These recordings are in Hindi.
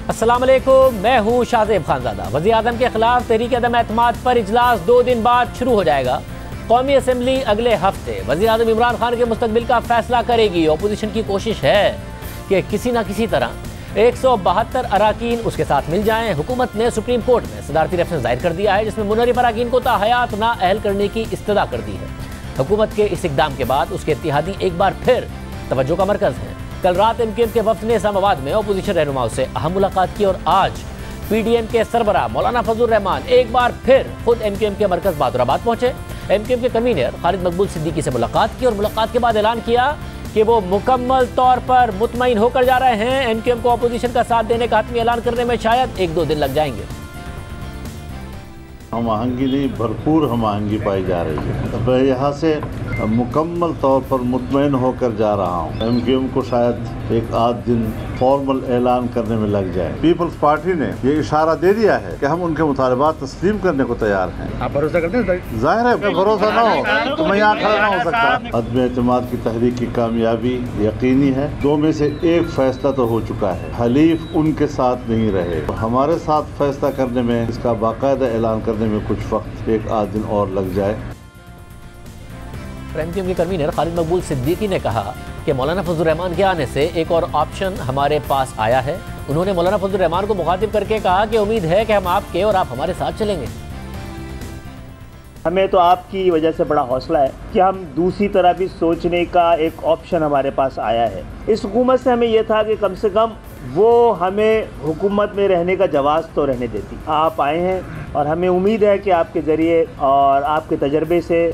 अस्सलाम वालेकुम, मैं हूँ शाहजेब खानजादा। वज़ीर-ए-आज़म के खिलाफ तहरीक अदम एतमाद पर इजलास 2 दिन बाद शुरू हो जाएगा। कौमी असम्बली अगले हफ्ते वज़ीर-ए-आज़म इमरान खान के मुस्तकबिल का फैसला करेगी। अपोजिशन की कोशिश है कि किसी न किसी तरह 172 अराकीन उसके साथ मिल जाएं। हुकूमत ने सुप्रीम कोर्ट में सदारती रेफरेंस दायर कर दिया है, जिसमें मुनहरिफ अराकीन को ताहयात ना अहल करने की इस्तदा कर दी है। हुकूमत के इस इक़दाम के बाद उसके इत्तेहादी एक बार फिर तवज्जो का मरकज़ है। कल रात MQM के वफ्द ने इस्लामाबाद में अपोजिशन रहनुमाओं से अहम मुलाकात की और आज PDM के सरबराह मौलाना फजलुर रहमान एक बार फिर खुद MQM के मरकज़ बहादुराबाद पहुंचे। MQM के कन्वीनर खालिद मकबूल सिद्दीकी से मुलाकात की और मुलाकात के बाद ऐलान किया कि वो मुकम्मल तौर पर मुतमईन होकर जा रहे हैं। MQM को अपोजिशन का साथ देने का हतमी ऐलान करने में शायद 1-2 दिन लग जाएंगे। हम आहंगी नहीं, भरपूर हम आहंगी पाई जा रही है। मैं यहाँ से मुकम्मल तौर पर मुतमईन होकर जा रहा हूँ। MQM को शायद एक आध दिन फॉर्मल ऐलान करने में लग जाए। पीपल्स पार्टी ने ये इशारा दे दिया है कि हम उनके मुतालबात तस्लीम करने को तैयार हैं। आप भरोसा करते हैं? जाहिर है, भरोसा ना हो तो मैं यहाँ खड़ा ना हो सकता। अदम एतमाद की तहरीक की कामयाबी यकीनी है। 2 में से 1 फैसला तो हो चुका है। हलीफ उनके साथ नहीं रहे, तो हमारे साथ फैसला करने में, इसका बाकायदा ऐलान करने में कुछ वक्त, 1 दिन और लग जाए। MQM के कन्वीनर खालिद मकबूल सिद्दीकी ने कहा कि मौलाना फजलुर रहमान के आने से एक और ऑप्शन हमारे पास आया है। उन्होंने मौलाना फजलुर रहमान को मुखातिब करके कहा कि उम्मीद है कि हम आपके और आप हमारे साथ चलेंगे। हमें तो आपकी वजह से बड़ा हौसला है कि हम दूसरी तरह भी सोचने का एक ऑप्शन हमारे पास आया है। इस हुकूमत से हमें यह था कि कम से कम वो हमें हुकूमत में रहने का जवाज़ तो रहने देती। आप आए हैं और हमें उम्मीद है कि आपके ज़रिए और आपके तजर्बे से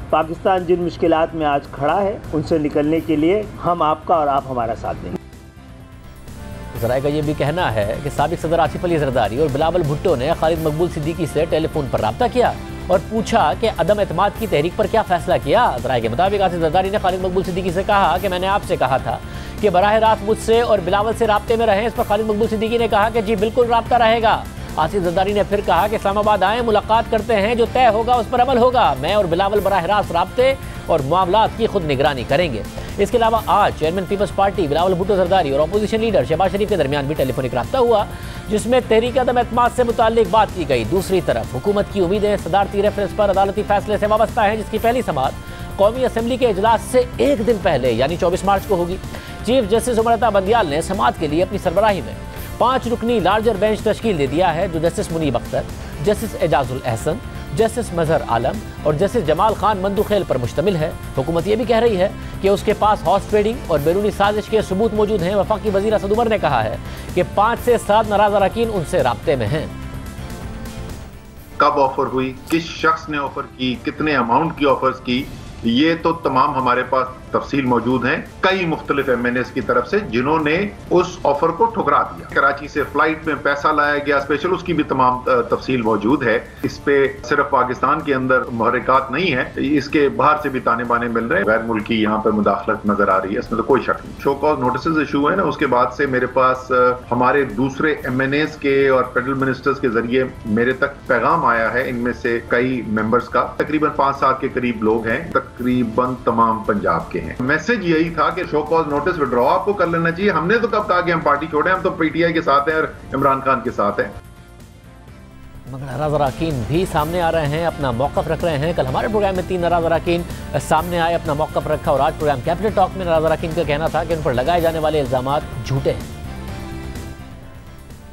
पाकिस्तान जिन मुश्किलात में आज खड़ा है उनसे निकलने के लिए हम आपका और आप हमारा साथ देंगे। ज़राए का ये भी कहना है कि साबिक सदर आसिफ अली जरदारी और बिलावल भुट्टो ने खालिद मकबूल सिद्दीकी से टेलीफोन पर रब्ता किया और पूछा कि अदम एतमाद की तहरीक पर क्या फैसला किया। ज़राए के मुताबिक आसिफ जरदारी ने खालिद मकबूल सिद्दीकी से कहा कि मैंने आपसे कहा था कि बराह रास्त मुझसे और बिलावल से राब्ते में रहें। इस पर खालिद मकबूल सिद्दीकी ने कहा कि जी बिल्कुल राब्ता रहेगा। आसिफ जरदारी ने फिर कहा कि इस्लामाबाद आए, मुलाकात करते हैं, जो तय होगा उस पर अमल होगा। मैं और बिलावल बराह रास्त राब्ते और मामलात की खुद निगरानी करेंगे। इसके अलावा आज चेयरमैन पीपल्स पार्टी बिलावल भुट्टो जरदारी और अपोजिशन लीडर शहबाज शरीफ के दरमियान भी टेलीफोनिक रब्ता हुआ, जिसमें तहरीक अदम एतमाद से मुताल्लिक बात की गई। दूसरी तरफ हुकूमत की उम्मीदें सदारती रेफरेंस पर अदालती फैसले से वाबस्ता है, जिसकी पहली समाअत कौमी असम्बली के इजलास से 1 दिन पहले यानी 24 मार्च को होगी। चीफ जस्टिस उमर अता बंदियाल ने समाअत के लिए अपनी सरबराही में 5 रुकनी लार्जर बेंच तश्कील दे दिया है, जो justice Munib Akhtar, justice Ijazul Ahsan, justice Mazhar Alam और जस्टिस जमाल खान मंदुखेल पर मुश्तमिल है। हुकूमत ये भी कह रही है कि उसके पास हॉर्स ट्रेडिंग और बैरूनी साजिश के सबूत मौजूद हैं। वफाकी वजीर असद उमर ने कहा है कि 5 से 7 नाराज अरकान उनसे राब्ते में हैं। कब ऑफर हुई, किस शख्स ने ऑफर की, कितने अमाउंट की ऑफर्स की, ये तो तमाम हमारे पास तफसील मौजूद हैं। कई मुख्तलिफ MNAs की तरफ से जिन्होंने उस ऑफर को ठुकरा दिया। कराची से फ्लाइट में पैसा लाया गया स्पेशल, उसकी भी तमाम तफसील मौजूद है। इस पे सिर्फ पाकिस्तान के अंदर मुहर्रिकात नहीं है, इसके बाहर से भी ताने बाने मिल रहे हैं। गैर मुल्की यहाँ पर मुदाखलत नजर आ रही है, इसमें तो कोई शक नहीं। शो कॉज नोटिस इशू है ना, उसके बाद से मेरे पास हमारे दूसरे MNAs के और फेडरल मिनिस्टर्स के जरिए मेरे तक पैगाम आया है। इनमें से कई मेंबर्स का तकरीबन 5-7 के करीब लोग हैं, तकरीबन तमाम पंजाब के हैं। मैसेज यही था कि शो कॉज नोटिस विड्रॉ आपको कर लेना चाहिए। हमने तो कब कहा कि हम पार्टी छोड़े, हम तो PTI के साथ हैं और इमरान खान के साथ हैं। मगर नाराज अरकान भी सामने आ रहे हैं, अपना मौक़िफ़ रख रहे हैं। कल हमारे प्रोग्राम में 3 नाराज अरकान सामने आए, अपना मौक़िफ़ रखा और आज प्रोग्राम कैपिटल टॉक में नाराज अरकान का कहना था कि उन पर लगाए जाने वाले इल्ज़ामात झूठे हैं।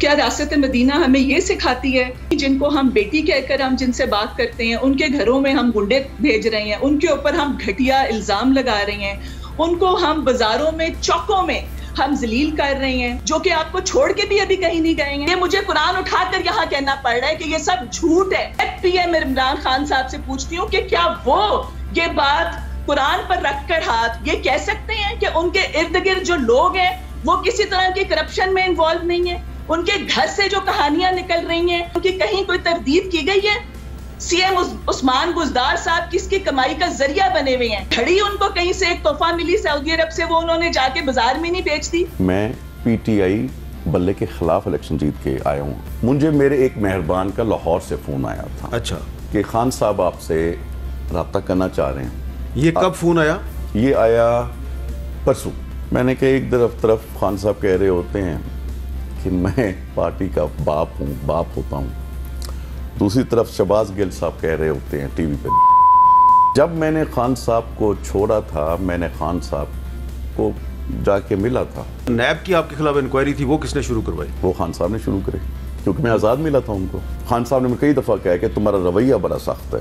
क्या रियासत मदीना हमें ये सिखाती है कि जिनको हम बेटी कहकर हम जिनसे बात करते हैं, उनके घरों में हम गुंडे भेज रहे हैं, उनके ऊपर हम घटिया इल्जाम लगा रहे हैं, उनको हम बाजारों में, चौकों में हम जलील कर रहे हैं, जो कि आपको छोड़ के भी अभी कहीं नहीं गए हैं। ये मुझे कुरान उठाकर यहाँ कहना पड़ रहा है कि ये सब झूठ है। PM इमरान खान साहब से पूछती हूँ कि क्या वो ये बात कुरान पर रखकर हाथ ये कह सकते हैं कि उनके इर्द गिर्द जो लोग हैं वो किसी तरह की करप्शन में इन्वॉल्व नहीं है? उनके घर से जो कहानियां निकल रही हैं, उनकी कहीं कोई तरदीद की गई है? CM उस्मान बुज़दार साहब किसकी कमाई का जरिया बने हुए हैं? घड़ी उनको कहीं से एक तोहफा मिली सऊदी अरब से, वो उन्होंने जाके बाजार में नहीं बेच दी। मैं PTI बल्ले के खिलाफ इलेक्शन जीत के आया हूँ। मुझे मेरे एक मेहरबान का लाहौर से फोन आया था, अच्छा, कि खान साहब आपसे रब्ता करना चाह रहे हैं। ये कब फोन आया? ये आया परसों। मैंने कहा एक तरफ खान साहब कह रहे होते हैं कि मैं पार्टी का बाप होता हूँ। दूसरी तरफ शहबाज गिल साहब कह रहे होते हैं टीवी पे। जब मैंने खान साहब को छोड़ा था, मैंने खान साहब को जाके मिला था। नैब की आपके खिलाफ इंक्वायरी थी, वो किसने शुरू करवाई? वो खान साहब ने शुरू करी, क्योंकि मैं आज़ाद मिला था उनको। खान साहब ने मुझे कई दफ़ा कहा कि तुम्हारा रवैया बड़ा सख्त है।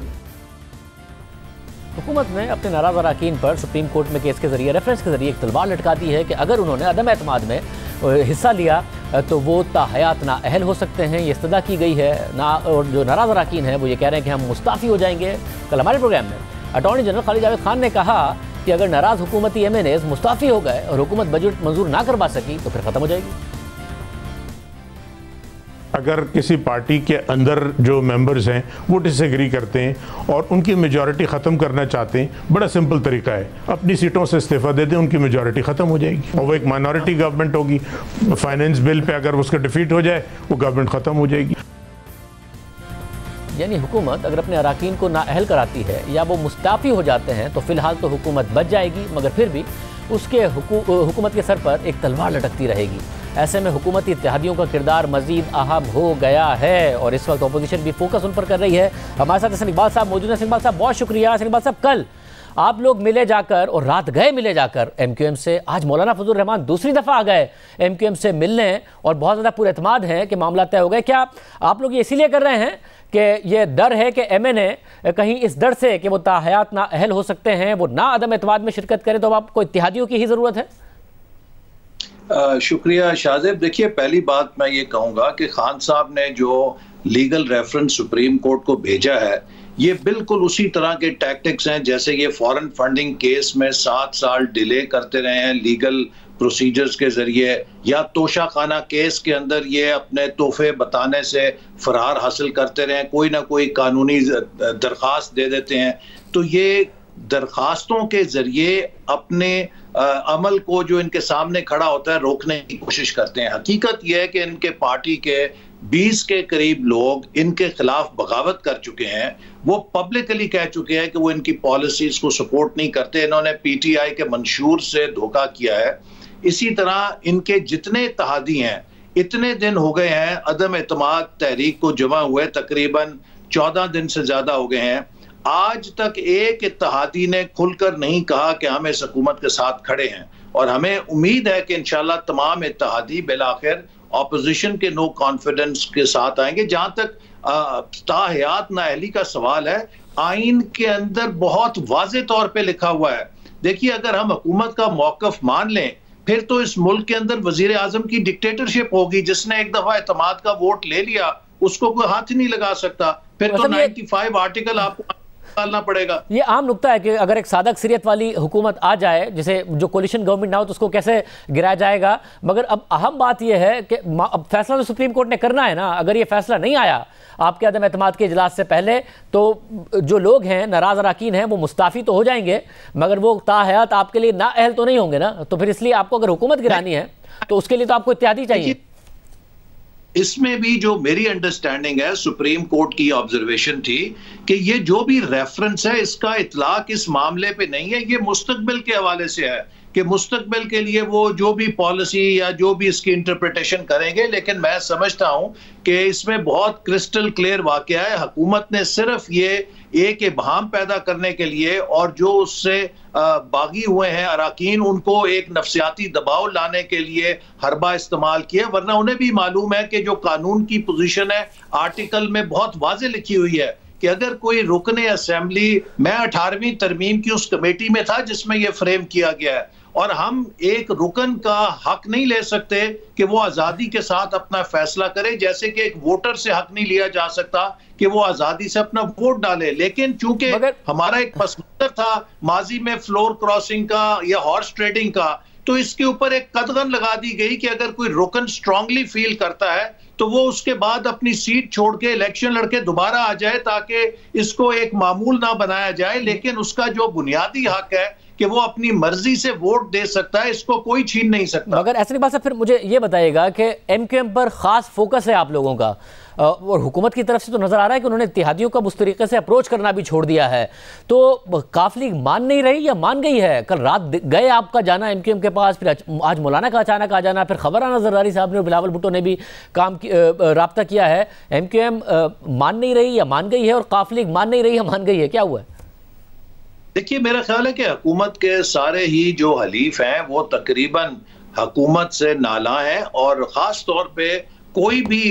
हुकूमत ने अपने नाराज अरकान पर सुप्रीम कोर्ट में केस के जरिए, रेफरेंस के जरिए एक तलवार लटका दी है कि अगर उन्होंने अदम एतमाद में हिस्सा लिया तो वो ताहयात नाअहल हो सकते हैं। ये इस्तदा की गई है ना, और जो नाराज अरकान हैं वो ये कह रहे हैं कि हम मुस्ताफ़ी हो जाएंगे। कल हमारे प्रोग्राम में अटॉर्नी जनरल खालिद जावेद खान ने कहा कि अगर नाराज हुकूमती MNAs मुस्ताफ़ी हो गए और हुकूमत बजट मंजूर ना करवा सकी तो फिर ख़त्म हो जाएगी। अगर किसी पार्टी के अंदर जो मेंबर्स हैं वो डिसएग्री करते हैं और उनकी मेजॉरिटी ख़त्म करना चाहते हैं, बड़ा सिंपल तरीका है, अपनी सीटों से इस्तीफा दे दें, उनकी मेजॉरिटी ख़त्म हो जाएगी और वो एक माइनॉरिटी गवर्नमेंट होगी। फाइनेंस बिल पे अगर उसका डिफीट हो जाए वो गवर्नमेंट ख़त्म हो जाएगी। यानी हुकूमत अगर अपने अरकान को नाअहल कराती है या वो मुस्ताफ़ी हो जाते हैं तो फिलहाल तो हुकूमत बच जाएगी, मगर फिर भी उसके हुकूमत के सर पर एक तलवार लटकती रहेगी। ऐसे में हुकूमती इत्तेहादियों का किरदार मज़ीद अहम हो गया है और इस वक्त अपोजिशन भी फोकस उन पर कर रही है। हमारे साथ हसन इकबाल साहब मौजूद हैं। हसन इकबाल साहब बहुत शुक्रिया। हसन इकबाल साहब, कल आप लोग मिले जाकर और रात गए मिले जाकर MQM से, आज मौलाना फजल रहमान दूसरी दफ़ा आ गए MQM से मिलने और बहुत ज़्यादा पुरएतमाद हैं कि मामला तय हो गए। क्या आप लोग ये इसीलिए कर रहे हैं कि ये डर है कि MNA कहीं इस डर से कि वो ताहयात ना अहल हो सकते हैं, वो ना अदम एतमाद में शिरकत करें, तो अब आपको इत्तेहादियों की ही ज़रूरत है? शुक्रिया शाहजेब। देखिए, पहली बात मैं ये कहूँगा कि खान साहब ने जो लीगल रेफरेंस सुप्रीम कोर्ट को भेजा है, ये बिल्कुल उसी तरह के टैक्टिक्स हैं जैसे ये फॉरेन फंडिंग केस में 7 साल डिले करते रहे हैं लीगल प्रोसीजर्स के जरिए, या तोशा खाना केस के अंदर ये अपने तोहफे बताने से फरार हासिल करते रहे, कोई ना कोई कानूनी दरख्वास्त दे देते हैं। तो ये दरखास्तों के जरिए अपने अमल को जो इनके सामने खड़ा होता है रोकने की कोशिश करते हैं। हकीकत यह है कि इनके पार्टी के 20 के करीब लोग इनके खिलाफ बगावत कर चुके हैं। वो पब्लिकली कह चुके हैं कि वो इनकी पॉलिसीज को सपोर्ट नहीं करते। इन्होंने PTI के मंशूर से धोखा किया है। इसी तरह इनके जितने इत्तेहादी हैं, इतने दिन हो गए हैं अदम एतमाद तहरीक को जमा हुए, तकरीबन 14 दिन से ज्यादा हो गए हैं। आज तक एक इत्तेहादी ने खुलकर नहीं कहा कि हम इस हुकूमत के साथ खड़े हैं, और हमें उम्मीद है कि इंशाल्लाह तमाम इत्तेहादी बिलाखिर ऑपोजिशन के नो कॉन्फिडेंस के साथ आएंगे। जहां तक ताहयात नाअहली का सवाल है, आइन के अंदर बहुत वाज़ेह तौर पे लिखा हुआ है। देखिए, अगर हम हुकूमत का मौक़िफ़ मान लें, फिर तो इस मुल्क के अंदर वजीर आजम की डिक्टेटरशिप होगी। जिसने एक दफा एतमाद का वोट ले लिया उसको कोई हाथ ही नहीं लगा सकता। फिर तो 95 आर्टिकल आपको डालना पड़ेगा। ये आम नुक्ता है कि अगर एक सादा अक्सरियत वाली हुकूमत आ जाए, जिसे जो कोलिशन गवर्नमेंट ना हो, तो उसको कैसे गिराया जाएगा। मगर अब अहम बात यह है कि अब फैसला तो सुप्रीम कोर्ट ने करना है ना। अगर ये फैसला नहीं आया आपके अदम एतमाद के इजलास से पहले, तो जो लोग हैं नाराज अरकान हैं वो मुस्ताफ़ी तो हो जाएंगे, मगर वो ताहयात आपके लिए नाअहल तो नहीं होंगे ना। तो फिर इसलिए आपको अगर हुकूमत गिरानी है तो उसके लिए तो आपको इत्तेहादी चाहिए। इसमें भी जो मेरी अंडरस्टैंडिंग है, सुप्रीम कोर्ट की ऑब्जर्वेशन थी कि ये जो भी रेफरेंस है इसका इतलाक इस मामले पे नहीं है, ये मुस्तकबिल के हवाले से है कि मुस्तकबिल के लिए वो जो भी पॉलिसी या जो भी इसकी इंटरप्रिटेशन करेंगे। लेकिन मैं समझता हूं कि इसमें बहुत क्रिस्टल क्लियर वाकया है। हुकूमत ने सिर्फ ये एक इबहाम पैदा करने के लिए और जो उससे बागी हुए हैं अरकान, उनको एक नफसियाती दबाव लाने के लिए हरबा इस्तेमाल किया। वरना उन्हें भी मालूम है कि जो कानून की पोजीशन है आर्टिकल में बहुत वाज़ेह लिखी हुई है कि अगर कोई रुकने असेंबली, मैं 18वीं तरमीम की उस कमेटी में था जिसमें यह फ्रेम किया गया है, और हम एक रुकन का हक नहीं ले सकते कि वो आज़ादी के साथ अपना फैसला करे, जैसे कि एक वोटर से हक नहीं लिया जा सकता कि वो आज़ादी से अपना वोट डाले। लेकिन चूंकि हमारा एक पस मंजर था माजी में फ्लोर क्रॉसिंग का या हॉर्स ट्रेडिंग का, तो इसके ऊपर एक कदगन लगा दी गई कि अगर कोई रुकन स्ट्रांगली फील करता है तो वो उसके बाद अपनी सीट छोड़ के इलेक्शन लड़के दोबारा आ जाए, ताकि इसको एक मामूल ना बनाया जाए। लेकिन उसका जो बुनियादी हक है कि वो अपनी मर्जी से वोट दे सकता है, इसको कोई छीन नहीं सकता। मगर ऐसे नहीं बात साहब, फिर मुझे ये बताइएगा कि एमक्यूएम पर खास फोकस है आप लोगों का, और हुकूमत की तरफ से तो नजर आ रहा है कि उन्होंने इत्तेहादियों का उस तरीके से अप्रोच करना भी छोड़ दिया है। तो काफ लीग मान नहीं रही या मान गई है? कल रात गए आपका जाना एमक्यूएम के पास, फिर आज मौलाना का अचानक आ जाना, फिर खबर आना जरदारी साहब ने और बिलावल भुट्टो ने भी राब्ता किया है। एमक्यूएम मान नहीं रही या मान गई है, और काफ लीग मान नहीं रही या मान गई है? क्या हुआ है? देखिए, मेरा ख्याल है कि हुकूमत के सारे ही जो हलीफ हैं वो तकरीबन हुकूमत से नाला है, और ख़ास तौर पे कोई भी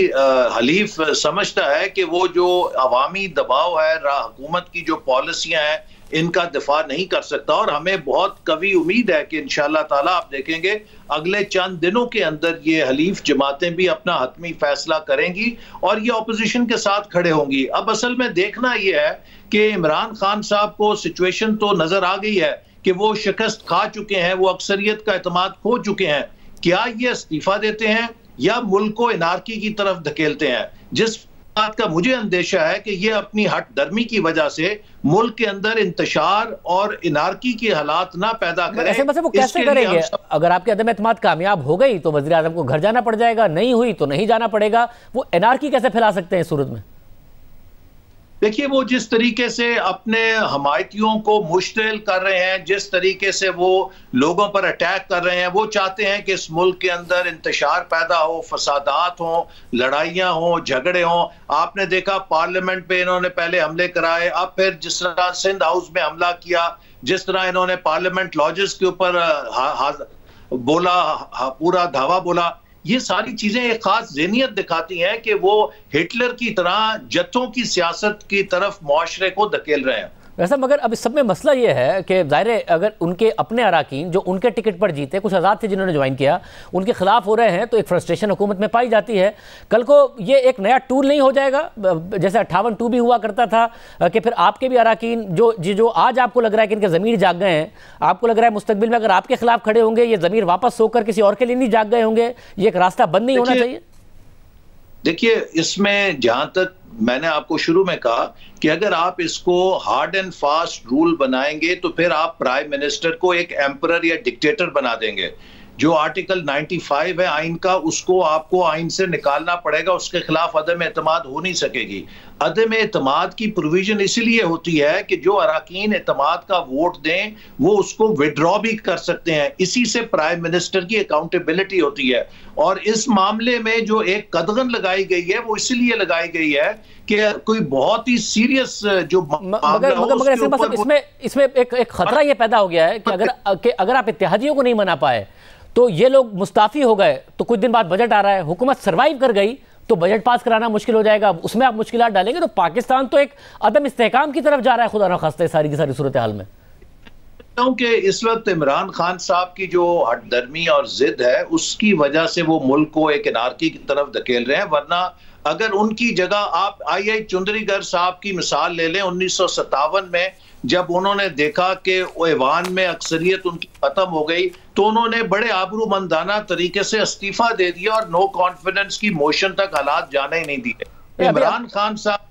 हलीफ समझता है कि वो जो अवामी दबाव है, हुकूमत की जो पॉलिसियां हैं, इनका दिफा नहीं कर सकता। और हमें बहुत कवी उम्मीद है कि इंशाअल्लाह ताला आप देखेंगे अगले चंद दिनों के अंदर ये हलीफ जमातें भी अपना हतमी फैसला करेंगी और ये अपोजिशन के साथ खड़े होंगी। अब असल में देखना ये है कि इमरान खान साहब को सिचुएशन तो नजर आ गई है कि वो शिकस्त खा चुके हैं, वो अक्सरियत का एतमाद खो चुके हैं। क्या ये इस्तीफा देते हैं या मुल्क को इनारकी की तरफ धकेलते हैं? जिस बात का मुझे अंदेशा है कि ये अपनी हट दर्मी की वजह से मुल्क के अंदर इंतशार और इनारकी के हालात ना पैदा करें। ऐसे मतलब वो कैसे करेंगे? अगर आपकी अदम एतमाद कामयाब हो गई तो वज़ीर आज़म को घर जाना पड़ जाएगा, नहीं हुई तो नहीं जाना पड़ेगा। वो इनारकी कैसे फैला सकते हैं इस सूरत में? देखिए, वो जिस तरीके से अपने हमायतियों को मुश्तिल कर रहे हैं, जिस तरीके से वो लोगों पर अटैक कर रहे हैं, वो चाहते हैं कि इस मुल्क के अंदर इंतशार पैदा हो, फसादात हों, लड़ाइयाँ हों, झगड़े हों। आपने देखा पार्लियामेंट पे इन्होंने पहले हमले कराए, अब फिर जिस तरह सिंध हाउस में हमला किया, जिस तरह इन्होंने पार्लियामेंट लॉजेस के ऊपर बोला, पूरा धावा बोला, ये सारी चीजें एक खास ज़हनियत दिखाती हैं कि वो हिटलर की तरह जत्थों की सियासत की तरफ मुआशरे को धकेल रहे हैं। वैसा मगर अब इस सब में मसला ये है कि ज़ाहिर है अगर उनके अपने अराकीन जो उनके टिकट पर जीते, कुछ आज़ाद थे जिन्होंने ज्वाइन किया, उनके खिलाफ हो रहे हैं, तो एक फ्रस्ट्रेशन हुकूमत में पाई जाती है। कल को ये एक नया टूल नहीं हो जाएगा, जैसे 58-2 भी हुआ करता था कि फिर आपके भी अराकीन जो आज आपको लग रहा है कि इनके ज़मीर जाग गए हैं, आपको लग रहा है मुस्तकबिल में अगर आपके खिलाफ खड़े होंगे ये ज़मीर वापस सोकर किसी और के लिए नहीं जाग गए होंगे, ये एक रास्ता बंद नहीं होना चाहिए? देखिए, इसमें जहां तक मैंने आपको शुरू में कहा कि अगर आप इसको हार्ड एंड फास्ट रूल बनाएंगे तो फिर आप प्राइम मिनिस्टर को एक एम्परर या डिक्टेटर बना देंगे। जो आर्टिकल 95 है आइन का, उसको आपको आइन से निकालना पड़ेगा, उसके खिलाफ अदम एतमाद हो नहीं सकेगी। अदम एतमाद की प्रोविजन इसलिए होती है कि जो अराकीन एतमाद का वोट दें वो उसको विड्रॉ भी कर सकते हैं, इसी से प्राइम मिनिस्टर की अकाउंटेबिलिटी होती है। और इस मामले में जो एक कदगन लगाई गई है वो इसलिए लगाई गई है कि कोई बहुत ही सीरियस जो मगर इसमें एक खतरा ये पैदा हो गया है कि अगर आप इत्तेहादियों को नहीं मना पाए तो ये लोग मुस्ताफी हो गए, तो कुछ दिन बाद बजट आ रहा है, हुकूमत सर्वाइव कर गई तो बजट पास कराना मुश्किल हो जाएगा, उसमें आप मुश्किलात डालेंगे तो पाकिस्तान तो एक अदम इस्तेहकाम की तरफ जा रहा है खुदा न खास्ते सारी की सारी सूरत हाल में। कि इस वक्त इमरान खान साहब की जो हटदर्मी और जिद है उसकी वजह से वो मुल्क को एक इनारकी की तरफ धकेल रहे हैं। वरना अगर उनकी जगह आप आई चुंदरीगर साहब की मिसाल ले लें, 1957 में जब उन्होंने देखा कि ऐवान में अक्सरियत उनकी खत्म हो गई तो उन्होंने बड़े आबरूमंदाना तरीके से इस्तीफा दे दिया और नो कॉन्फिडेंस की मोशन तक हालात जाने ही नहीं दिए। इमरान खान साहब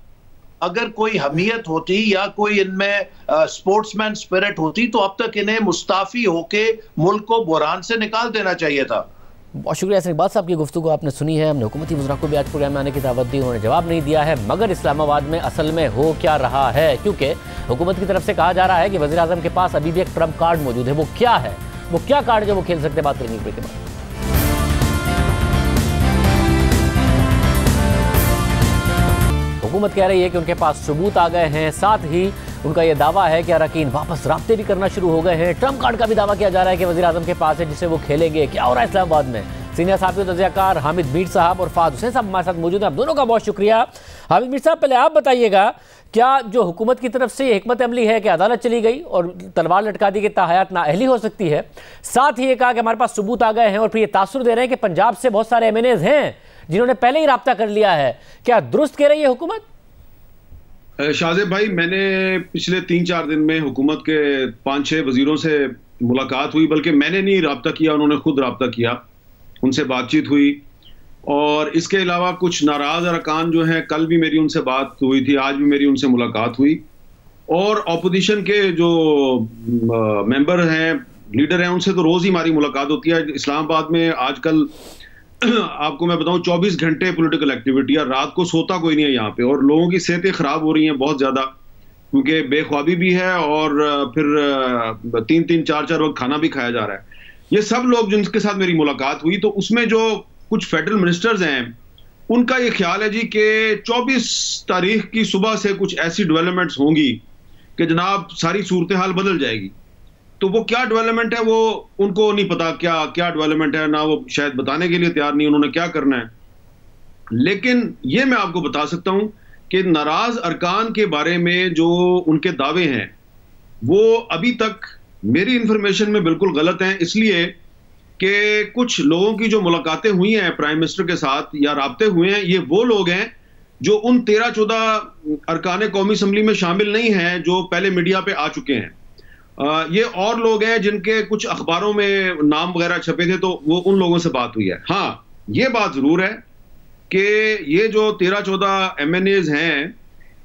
अगर कोई हमीयत होती या कोई इनमें स्पोर्ट्समैन स्पिरिट होती तो अब तक इन्हें मुस्ताफी होके मुल्क को बुहरान से निकाल देना चाहिए था। बहुत शुक्रिया इकबाल साहब की गुफ्तगू आपने सुनी है। हमने हुकूमती वज़रा को भी आज प्रोग्राम में आने की दावत दी, उन्होंने जवाब नहीं दिया है। मगर इस्लामाबाद में असल में हो क्या रहा है, क्योंकि हुकूमत की तरफ से कहा जा रहा है कि वज़ीर आज़म के पास अभी भी एक ट्रम्प कार्ड मौजूद है। वो क्या है, वो क्या कार्ड जो वो खेल सकते? बात करेंगे ब्रेक के बाद। हुकूमत कह रही है कि उनके पास सबूत आ गए हैं, साथ ही उनका यह दावा है कि अरकान वापस राब्ते भी करना शुरू हो गए हैं। ट्रम्प कार्ड का भी दावा किया जा रहा है कि वज़ीर आज़म के पास है जिसे वो खेलेंगे। क्या हो रहा है इस्लामाबाद में? सीनियर साहब तज़कियाकार हामिद मीर साहब और फ़ाद हुसैन साहब हमारे साथ मौजूद हैं। आप दोनों का बहुत शुक्रिया। हामिद मीर साहब, पहले आप बताइएगा, क्या जो हुकूमत की तरफ से ये हिकमत अमली है कि अदालत चली गई और तलवार लटका दी कि ताहयात नाअहली हो सकती है, साथ ही ये कहा कि हमारे पास सबूत आ गए हैं और फिर ये तासुर दे रहे हैं कि पंजाब से बहुत सारे MNAs हैं जिन्होंने पहले ही राब्ता कर लिया है, क्या दुरुस्त कह रही है हुकूमत? शाहजेब भाई, मैंने पिछले 3-4 दिन में हुकूमत के 5-6 वजीरों से मुलाकात हुई, बल्कि मैंने नहीं राब्ता किया, उन्होंने खुद राब्ता किया, उनसे बातचीत हुई। और इसके अलावा कुछ नाराज अरकान जो हैं, कल भी मेरी उनसे बात हुई थी, आज भी मेरी उनसे मुलाकात हुई और ऑपोजिशन के जो मेंबर हैं, लीडर हैं, उनसे तो रोज ही हमारी मुलाकात होती है। इस्लामाबाद में आजकल आपको मैं बताऊं 24 घंटे पॉलिटिकल एक्टिविटी है, रात को सोता कोई नहीं है यहाँ पे, और लोगों की सेहतें खराब हो रही हैं बहुत ज्यादा, क्योंकि बेख्वाबी भी है और फिर 3-3, 4-4 वक्त खाना भी खाया जा रहा है। ये सब लोग जिनके साथ मेरी मुलाकात हुई, तो उसमें जो कुछ फेडरल मिनिस्टर्स हैं उनका ये ख्याल है जी कि 24 तारीख की सुबह से कुछ ऐसी डेवलपमेंट्स होंगी कि जनाब सारी सूरत हाल बदल जाएगी। तो वो क्या डेवलपमेंट है वो उनको नहीं पता, क्या डेवलपमेंट है, ना वो शायद बताने के लिए तैयार नहीं उन्होंने क्या करना है। लेकिन ये मैं आपको बता सकता हूं कि नाराज अरकान के बारे में जो उनके दावे हैं वो अभी तक मेरी इंफॉर्मेशन में बिल्कुल गलत हैं, इसलिए कि कुछ लोगों की जो मुलाकातें हुई हैं प्राइम मिनिस्टर के साथ या राब्ते हुए हैं, ये वो लोग हैं जो उन 13-14 अरकान कौमी असम्बली में शामिल नहीं हैं जो पहले मीडिया पे आ चुके हैं। ये और लोग हैं जिनके कुछ अखबारों में नाम वगैरह छपे थे, तो वो उन लोगों से बात हुई है। हाँ, ये बात जरूर है कि ये जो 13-14 MNAs हैं,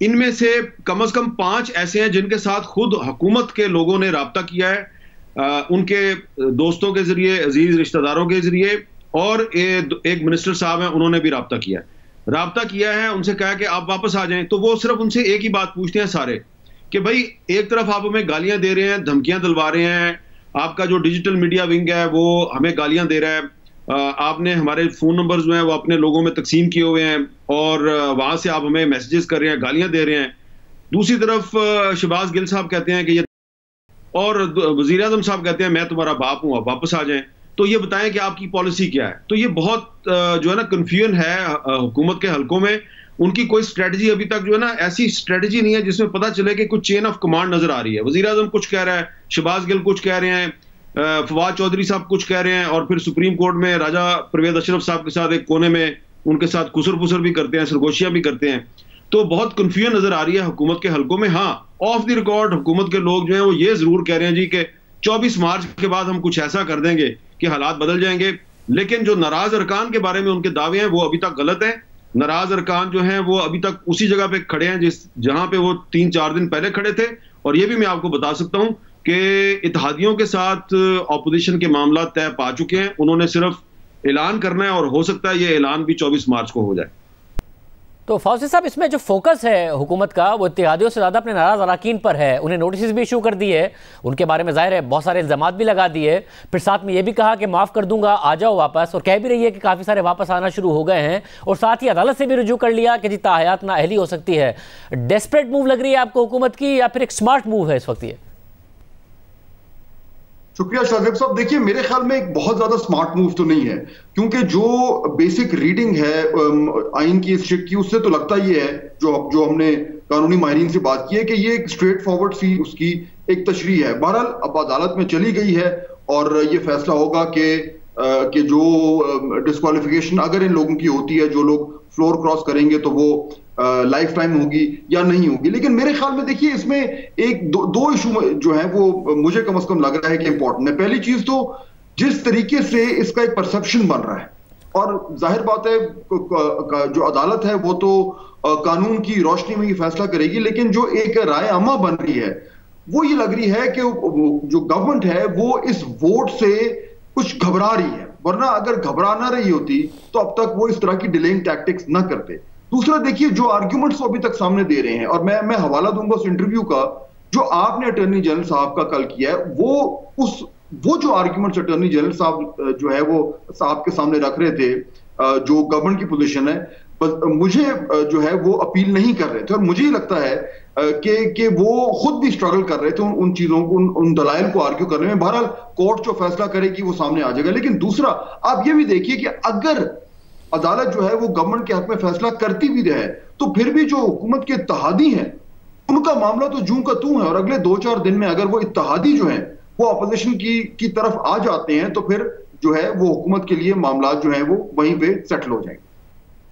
इनमें से कम 5 ऐसे हैं जिनके साथ खुद हुकूमत के लोगों ने राब्ता किया है, उनके दोस्तों के जरिए, अजीज रिश्तेदारों के जरिए, और एक मिनिस्टर साहब हैं उन्होंने भी राब्ता किया है, उनसे कहा कि आप वापस आ जाएं। तो वो सिर्फ उनसे एक ही बात पूछते हैं सारे कि भाई एक तरफ आप हमें गालियां दे रहे हैं, धमकियां दिलवा रहे हैं, आपका जो डिजिटल मीडिया विंग है वो हमें गालियां दे रहा है, आपने हमारे फोन नंबर्स जो हैं वो अपने लोगों में तकसीम किए हुए हैं और वहां से आप हमें मैसेजेस कर रहे हैं, गालियां दे रहे हैं। दूसरी तरफ शहबाज गिल साहब कहते हैं कि ये, और वजीर आज़म साहब कहते हैं मैं तुम्हारा बाप हूं, आप वापस आ जाएं। तो ये बताएं कि आपकी पॉलिसी क्या है। तो ये बहुत जो है ना कन्फ्यूजन है हुकूमत के हलकों में। उनकी कोई स्ट्रेटजी अभी तक जो है ना, ऐसी स्ट्रेटजी नहीं है जिसमें पता चले कि कुछ चेन ऑफ कमांड नजर आ रही है। वजीर आज़म कुछ कह रहा है, शहबाज गिल कुछ कह रहे हैं, फवाद चौधरी साहब कुछ कह रहे हैं, और फिर सुप्रीम कोर्ट में राजा परवेज अशरफ साहब के साथ एक कोने में उनके साथ खुसर फुसर भी करते हैं, सरगोशियां भी करते हैं। तो बहुत कन्फ्यूजन नजर आ रही है हुकूमत के हलकों में। हाँ, ऑफ द रिकॉर्ड हुकूमत के लोग जो हैं वो ये जरूर कह रहे हैं जी कि 24 मार्च के बाद हम कुछ ऐसा कर देंगे कि हालात बदल जाएंगे। लेकिन जो नाराज अरकान के बारे में उनके दावे हैं वो अभी तक गलत हैं। नाराज अरकान जो हैं वो अभी तक उसी जगह पे खड़े हैं जहां पे वो 3-4 दिन पहले खड़े थे। और ये भी मैं आपको बता सकता हूं कि इत्तेहादियों के साथ ऑपोजिशन के मामला तय पा चुके हैं, उन्होंने सिर्फ ऐलान करना है और हो सकता है ये ऐलान भी 24 मार्च को हो जाए। तो फौजी साहब, इसमें जो फोकस है हुकूमत का वो इत्तेहादियों से ज़्यादा अपने नाराज़ अरकान पर है। उन्हें नोटिस भी इशू कर दिए, उनके बारे में ज़ाहिर है बहुत सारे इल्ज़ामात भी लगा दिए, फिर साथ में ये भी कहा कि माफ़ कर दूंगा, आ जाओ वापस, और कह भी रही है कि काफ़ी सारे वापस आना शुरू हो गए हैं, और साथ ही अदालत से भी रुजू कर लिया कि जी ताहयात नाअहली हो सकती है। डेस्परेट मूव लग रही है आपको हुकूमत की, या फिर एक स्मार्ट मूव है इस वक्त ये? शुक्रिया शाहजेब साहब। देखिए, मेरे ख्याल में एक बहुत ज्यादा स्मार्ट मूव तो नहीं है, क्योंकि जो बेसिक रीडिंग है आइन की इस शिक की, उससे तो लगता ही है, जो हमने कानूनी माहिरीन से बात की है, कि ये एक स्ट्रेट फॉरवर्ड सी उसकी एक तशरीह है। बहरहाल अब अदालत में चली गई है और ये फैसला होगा कि जो डिस्क्वालिफिकेशन अगर इन लोगों की होती है, जो लोग फ्लोर क्रॉस करेंगे, तो वो लाइफ टाइम होगी या नहीं होगी। लेकिन मेरे ख्याल में देखिए, इसमें एक दो इशू जो है वो मुझे कम से कम लग रहा है कि इंपॉर्टेंट है। पहली चीज तो जिस तरीके से इसका एक परसेप्शन बन रहा है, और जाहिर बात है जो अदालत है वो तो कानून की रोशनी में ही फैसला करेगी, लेकिन जो एक राय अमा बन रही है वो ये लग रही है कि जो गवर्नमेंट है वो इस वोट से कुछ घबरा रही है, वरना अगर घबरा ना रही होती तो अब तक वो इस तरह की डिलेइंग टैक्टिक्स ना करते। दूसरा, देखिए जो आर्ग्यूमेंट्स अभी तक सामने दे रहे हैं, और मैं हवाला दूंगा उस इंटरव्यू का जो आपने अटॉर्नी जनरल साहब का कल किया है, वो जो आर्ग्यूमेंट्स अटॉर्नी जनरल साहब जो है वो साहब के सामने रख रहे थे, जो गवर्नमेंट की पोजीशन है, मुझे जो है वो अपील नहीं कर रहे थे। और मुझे ही लगता है कि वो खुद भी स्ट्रगल कर रहे थे उन चीजों को, उन दलाइल को आर्ग्यू करने में। बहरहाल कोर्ट जो फैसला करेगी वो सामने आ जाएगा। लेकिन दूसरा, आप ये भी देखिए कि अगर अदालत जो है वो गवर्नमेंट के हक में फैसला करती भी रहे, तो फिर भी जो हुकूमत के इत्तेहादी हैं उनका मामला तो जूं का तूं है, और अगले 2-4 दिन में अगर वो इत्तेहादी जो है वो अपोजिशन की तरफ आ जाते हैं, तो फिर जो है वो हुकूमत के लिए मामला जो है वो वहीं पे सेटल हो जाएंगे।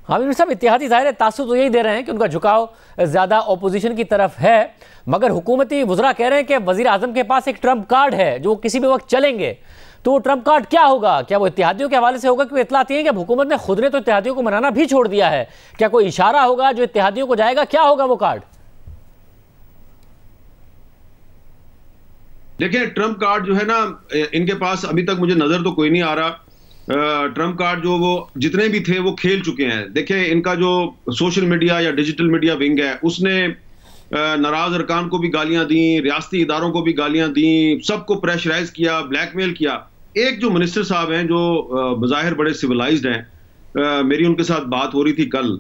हामिद साहब, इत्तेहादी ज़ाहिर है तासुब तो यही दे रहे हैं कि उनका झुकाव ज़्यादा अपोजिशन की तरफ है, मगर हुकूमती वज़रा कह रहे हैं कि वज़ीर आज़म के पास एक ट्रम्प कार्ड है जो किसी भी वक्त चलेंगे। तो वो ट्रम्प कार्ड क्या होगा? क्या वो इत्तेहादियों के हवाले से होगा? क्योंकि इत्तला आती है कि हुकूमत ने खुद ने तो इत्तेहादियों को मनाना भी छोड़ दिया है। क्या कोई इशारा होगा जो इत्तेहादियों को जाएगा? क्या होगा वो कार्ड? देखिए, ट्रम्प कार्ड जो है ना, इनके पास अभी तक मुझे नजर तो कोई नहीं आ रहा। ट्रम्प कार्ड जो वो जितने भी थे वो खेल चुके हैं। देखिए, इनका जो सोशल मीडिया या डिजिटल मीडिया विंग है, उसने नाराज अरकान को भी गालियां दी, रियासती इदारों को भी गालियां दी, सबको प्रेशराइज किया, ब्लैकमेल किया। एक जो मिनिस्टर साहब हैं जो बज़ाहिर बड़े सिविलाइज्ड हैं, मेरी उनके साथ बात हो रही थी कल,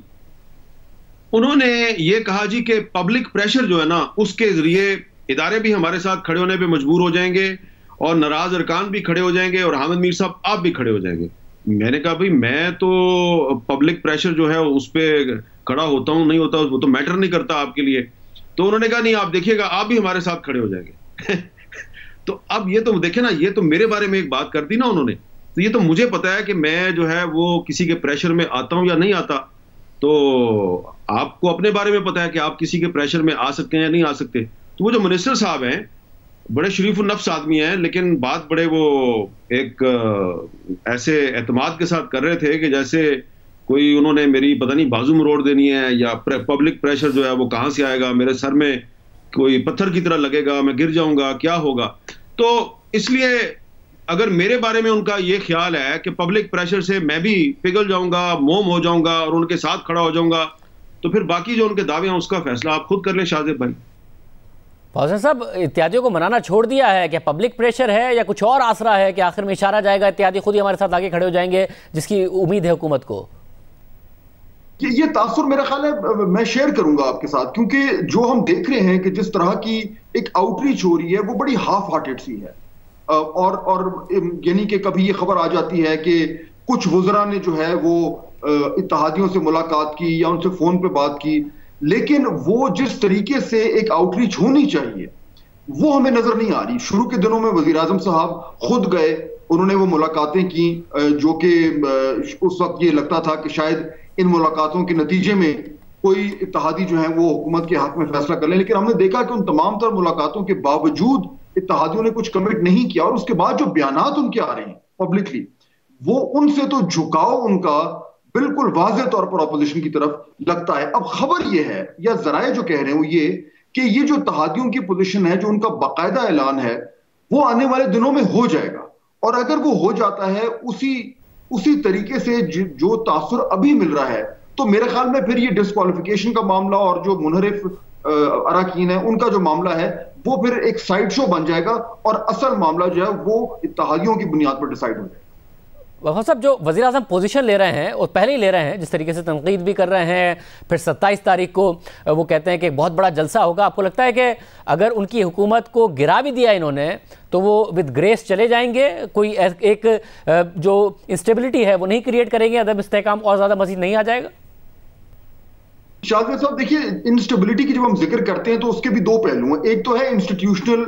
उन्होंने ये कहा जी कि पब्लिक प्रेशर जो है ना, उसके जरिए इदारे भी हमारे साथ खड़े होने पे मजबूर हो जाएंगे और नाराज अरकान भी खड़े हो जाएंगे और हामिद मीर साहब आप भी खड़े हो जाएंगे। मैंने कहा भाई, मैं तो पब्लिक प्रेशर जो है उस पर खड़ा होता हूँ नहीं होता वो तो मैटर नहीं करता आपके लिए। तो उन्होंने कहा नहीं, आप देखिएगा आप भी हमारे साथ खड़े हो जाएंगे। तो अब ये तो देखे ना, ये तो मेरे बारे में एक बात कर दी ना उन्होंने, तो ये तो मुझे पता है कि मैं जो है वो किसी के प्रेशर में आता हूं या नहीं आता। तो आपको अपने बारे में पता है कि आप किसी के प्रेशर में आ सकते हैं या नहीं आ सकते। तो वो जो मिनिस्टर साहब हैं बड़े शरीफ नफ्स आदमी हैं, लेकिन बात बड़े वो एक ऐसे एतमाद के साथ कर रहे थे कि जैसे कोई उन्होंने मेरी पता नहीं बाजू मरोड़ देनी है या पब्लिक प्रेशर जो है वो कहां से आएगा, मेरे सर में कोई पत्थर की तरह लगेगा, मैं गिर जाऊंगा, क्या होगा। तो इसलिए अगर मेरे बारे में उनका ये ख्याल है कि पब्लिक प्रेशर से मैं भी पिघल जाऊंगा, मोम हो जाऊंगा और उनके साथ खड़ा हो जाऊंगा, तो फिर बाकी जो उनके दावे हैं उसका फैसला आप खुद कर लें शाहजेब भाई। फौजन साहब, इत्यादियों को मनाना छोड़ दिया है, क्या पब्लिक प्रेशर है या कुछ और आसरा है कि आखिर में इशारा जाएगा, इत्यादि खुद ही हमारे साथ आगे खड़े हो जाएंगे, जिसकी उम्मीद है हुकूमत को? ये तासुर मेरा ख्याल है मैं शेयर करूंगा आपके साथ, क्योंकि जो हम देख रहे हैं कि जिस तरह की एक आउटरीच हो रही है वो बड़ी हाफ हार्टेड सी है। और यानी कि कभी ये खबर आ जाती है कि कुछ वज़रा ने जो है वो इत्तेहादियों से मुलाकात की या उनसे फोन पे बात की, लेकिन वो जिस तरीके से एक आउटरीच होनी चाहिए वो हमें नजर नहीं आ रही। शुरू के दिनों में वजीर आजम साहब खुद गए, उन्होंने वो मुलाकातें की, जो कि उस वक्त ये लगता था कि शायद इन मुलाकातों के नतीजे में कोई इत्तेहादी जो है वो हुकूमत के हक में फैसला कर ले, लेकिन हमने देखा कि उन तमाम तर मुलाकातों के बावजूद इत्तेहादियों ने कुछ कमिट नहीं किया। और उसके बाद जो बयानात उनके आ रहे हैं पब्लिकली, वो उनसे तो झुकाव उनका बिल्कुल वाज़ेह तौर पर अपोजिशन की तरफ लगता है। अब खबर ये है या जराए जो कह रहे हैं वो ये कि ये जो इत्तेहादियों की पोजीशन है, जो उनका बाकायदा ऐलान है, वो आने वाले दिनों में हो जाएगा। और अगर वो हो जाता है उसी तरीके से जो तासुर अभी मिल रहा है, तो मेरे ख्याल में फिर ये डिस्क्वालिफिकेशन का मामला और जो मुनहरिफ अराकीन है उनका जो मामला है वो फिर एक साइड शो बन जाएगा और असल मामला जो है वो इत्तेहादियों की बुनियाद पर डिसाइड हो जाएगा। वफ़ा साहब, जो वज़ीर आज़म पोजीशन ले रहे हैं और पहले ही ले रहे हैं, जिस तरीके से तनकीद भी कर रहे हैं, फिर 27 तारीख को वो कहते हैं कि बहुत बड़ा जलसा होगा, आपको लगता है कि अगर उनकी हुकूमत को गिरा भी दिया इन्होंने तो वो विद ग्रेस चले जाएंगे, कोई एक जो इंस्टेबिलिटी है वो नहीं क्रिएट करेंगे, अदम इस्तेहकाम और ज़्यादा मज़ीद नहीं आ जाएगा? शाहज़ेब साहब, देखिए, इंस्टेबिलिटी की जब हम जिक्र करते हैं तो उसके भी दो पहलू हैं। एक तो है इंस्टीट्यूशनल